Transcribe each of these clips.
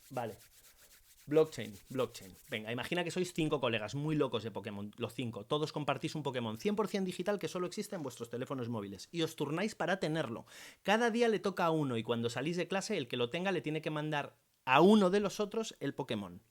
Vale. Blockchain. Venga, imagina que sois 5 colegas muy locos de Pokémon, los 5. Todos compartís un Pokémon 100% digital que solo existe en vuestros teléfonos móviles y os turnáis para tenerlo. Cada día le toca a uno y cuando salís de clase el que lo tenga le tiene que mandar a uno de los otros el Pokémon.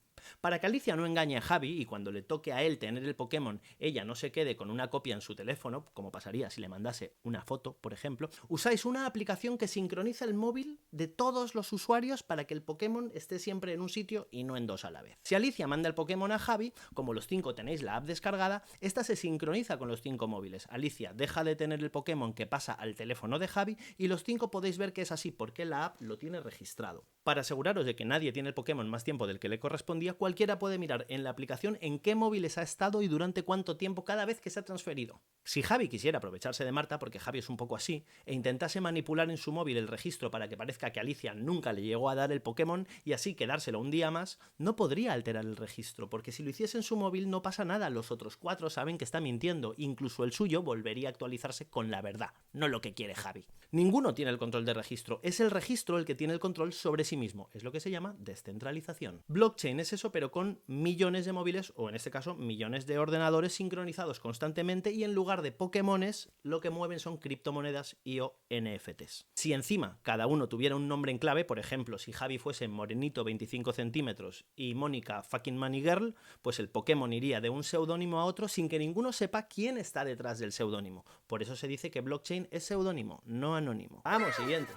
Para que Alicia no engañe a Javi y cuando le toque a él tener el Pokémon, ella no se quede con una copia en su teléfono, como pasaría si le mandase una foto, por ejemplo, usáis una aplicación que sincroniza el móvil de todos los usuarios para que el Pokémon esté siempre en un sitio y no en dos a la vez. Si Alicia manda el Pokémon a Javi, como los 5 tenéis la app descargada, esta se sincroniza con los 5 móviles. Alicia deja de tener el Pokémon que pasa al teléfono de Javi y los 5 podéis ver que es así porque la app lo tiene registrado. Para aseguraros de que nadie tiene el Pokémon más tiempo del que le correspondía, cualquiera puede mirar en la aplicación en qué móviles ha estado y durante cuánto tiempo cada vez que se ha transferido. Si Javi quisiera aprovecharse de Marta, porque Javi es un poco así, e intentase manipular en su móvil el registro para que parezca que Alicia nunca le llegó a dar el Pokémon y así quedárselo un día más, no podría alterar el registro, porque si lo hiciese en su móvil no pasa nada, los otros 4 saben que está mintiendo, incluso el suyo volvería a actualizarse con la verdad, no lo que quiere Javi. Ninguno tiene el control de registro, es el registro el que tiene el control sobre sí mismo, es lo que se llama descentralización. Blockchain es eso, pero con millones de móviles, o en este caso millones de ordenadores sincronizados constantemente y en lugar de Pokémones, lo que mueven son criptomonedas y o NFTs. Si encima cada uno tuviera un nombre en clave, por ejemplo, si Javi fuese Morenito 25 centímetros y Mónica Fucking Money Girl, pues el Pokémon iría de un seudónimo a otro sin que ninguno sepa quién está detrás del seudónimo. Por eso se dice que blockchain es seudónimo, no anónimo. Vamos, siguiente.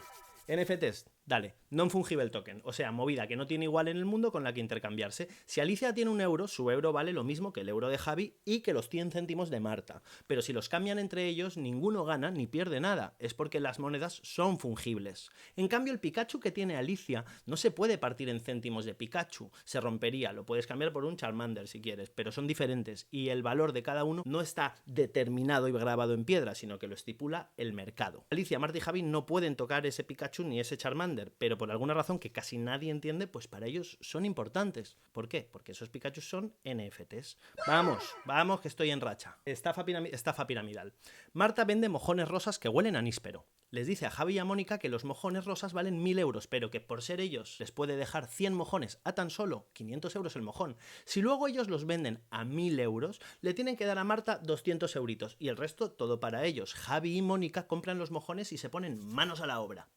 NFTs, dale, non-fungible token, o sea, movida que no tiene igual en el mundo con la que intercambiarse. Si Alicia tiene un euro, su euro vale lo mismo que el euro de Javi y que los 100 céntimos de Marta. Pero si los cambian entre ellos, ninguno gana ni pierde nada, es porque las monedas son fungibles. En cambio, el Pikachu que tiene Alicia no se puede partir en céntimos de Pikachu, se rompería, lo puedes cambiar por un Charmander si quieres, pero son diferentes y el valor de cada uno no está determinado y grabado en piedra, sino que lo estipula el mercado. Alicia, Marta y Javi no pueden tocar ese Pikachu ni ese Charmander, pero por alguna razón que casi nadie entiende, pues para ellos son importantes. ¿Por qué? Porque esos Pikachu son NFTs. Vamos, que estoy en racha. Estafa piramidal. Marta vende mojones rosas que huelen a níspero. Les dice a Javi y a Mónica que los mojones rosas valen 1000 euros, pero que por ser ellos les puede dejar 100 mojones a tan solo 500 euros el mojón. Si luego ellos los venden a 1000 euros, le tienen que dar a Marta 200 euritos y el resto todo para ellos. Javi y Mónica compran los mojones y se ponen manos a la obra.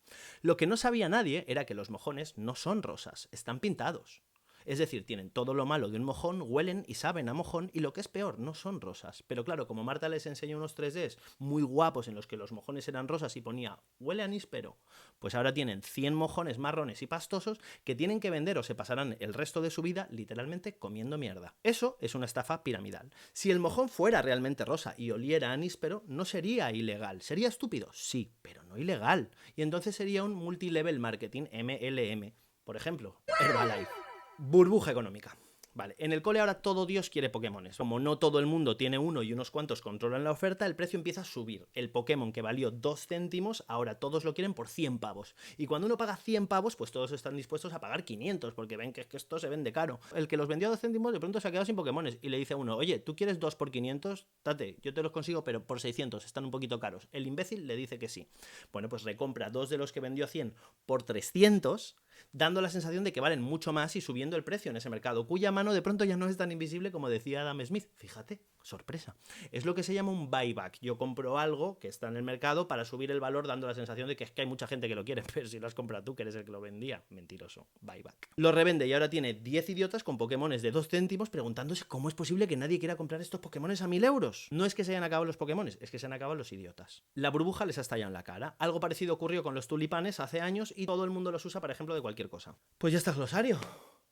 Lo que no sabía nadie era que los mojones no son rosas, están pintados. Es decir, tienen todo lo malo de un mojón, huelen y saben a mojón y lo que es peor, no son rosas. Pero claro, como Marta les enseñó unos 3Ds muy guapos en los que los mojones eran rosas y ponía huele a níspero, pues ahora tienen 100 mojones marrones y pastosos que tienen que vender o se pasarán el resto de su vida literalmente comiendo mierda. Eso es una estafa piramidal. Si el mojón fuera realmente rosa y oliera a níspero, no sería ilegal. ¿Sería estúpido? Sí, pero no ilegal. Y entonces sería un multilevel marketing, MLM. Por ejemplo, Herbalife. Burbuja económica. Vale, en el cole ahora todo Dios quiere Pokémones. Como no todo el mundo tiene uno y unos cuantos controlan la oferta, el precio empieza a subir. El Pokémon que valió 2 céntimos, ahora todos lo quieren por 100 pavos. Y cuando uno paga 100 pavos, pues todos están dispuestos a pagar 500, porque ven que es que esto se vende caro. El que los vendió a 2 céntimos de pronto se ha quedado sin Pokémones y le dice a uno, oye, ¿tú quieres 2 por 500? Tate, yo te los consigo, pero por 600, están un poquito caros. El imbécil le dice que sí. Bueno, pues recompra 2 de los que vendió a 100 por 300, dando la sensación de que valen mucho más y subiendo el precio en ese mercado, cuya mano de pronto ya no es tan invisible como decía Adam Smith. Fíjate, sorpresa. Es lo que se llama un buyback. Yo compro algo que está en el mercado para subir el valor dando la sensación de que es que hay mucha gente que lo quiere, pero si lo has comprado tú, que eres el que lo vendía. Mentiroso. Buyback. Lo revende y ahora tiene 10 idiotas con Pokémones de 2 céntimos preguntándose cómo es posible que nadie quiera comprar estos Pokémones a 1000 euros. No es que se hayan acabado los Pokémones, es que se han acabado los idiotas. La burbuja les ha estallado en la cara. Algo parecido ocurrió con los tulipanes hace años y todo el mundo los usa para ejemplo de cualquier cosa. Pues ya está el glosario.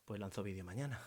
Pues lanzo vídeo mañana.